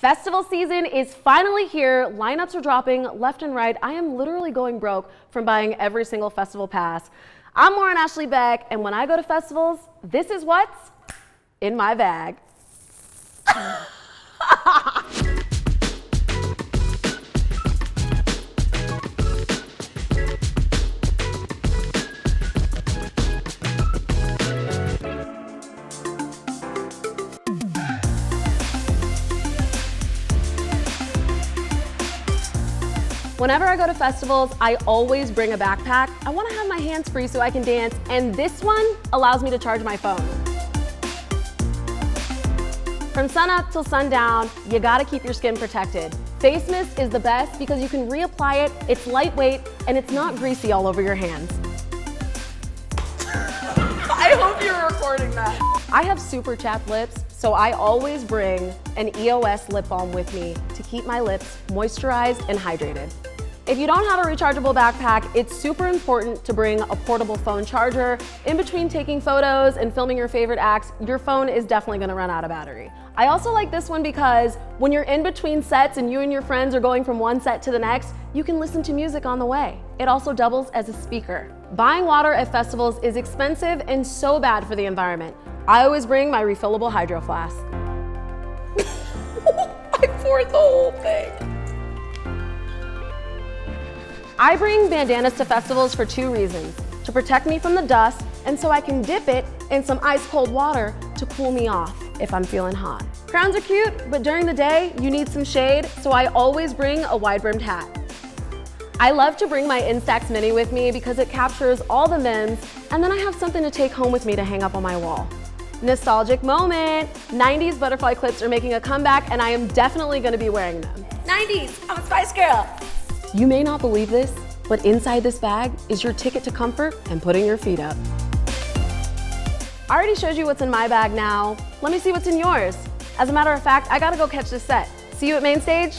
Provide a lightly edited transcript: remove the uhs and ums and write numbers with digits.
Festival season is finally here. Lineups are dropping left and right. I am literally going broke from buying every single festival pass. I'm Lauren Ashley Beck, and when I go to festivals, this is what's in my bag. Whenever I go to festivals, I always bring a backpack. I want to have my hands free so I can dance, and this one allows me to charge my phone. From sunup till sundown, you gotta keep your skin protected. Face mist is the best because you can reapply it, it's lightweight, and it's not greasy all over your hands. I hope you're recording that. I have super chapped lips, so I always bring an EOS lip balm with me to keep my lips moisturized and hydrated. If you don't have a rechargeable backpack, it's super important to bring a portable phone charger. In between taking photos and filming your favorite acts, your phone is definitely gonna run out of battery. I also like this one because when you're in between sets and you and your friends are going from one set to the next, you can listen to music on the way. It also doubles as a speaker. Buying water at festivals is expensive and so bad for the environment. I always bring my refillable hydro flask. I poured the whole thing. I bring bandanas to festivals for two reasons: to protect me from the dust, and so I can dip it in some ice cold water to cool me off if I'm feeling hot. Crowns are cute, but during the day, you need some shade, so I always bring a wide-brimmed hat. I love to bring my INSTAX mini with me because it captures all the memes, and then I have something to take home with me to hang up on my wall. Nostalgic moment! 90s butterfly clips are making a comeback, and I am definitely gonna be wearing them. 90s, I'm a Spice Girl! You may not believe this, but inside this bag is your ticket to comfort and putting your feet up. I already showed you what's in my bag now. Let me see what's in yours. As a matter of fact, I gotta go catch this set. See you at main stage.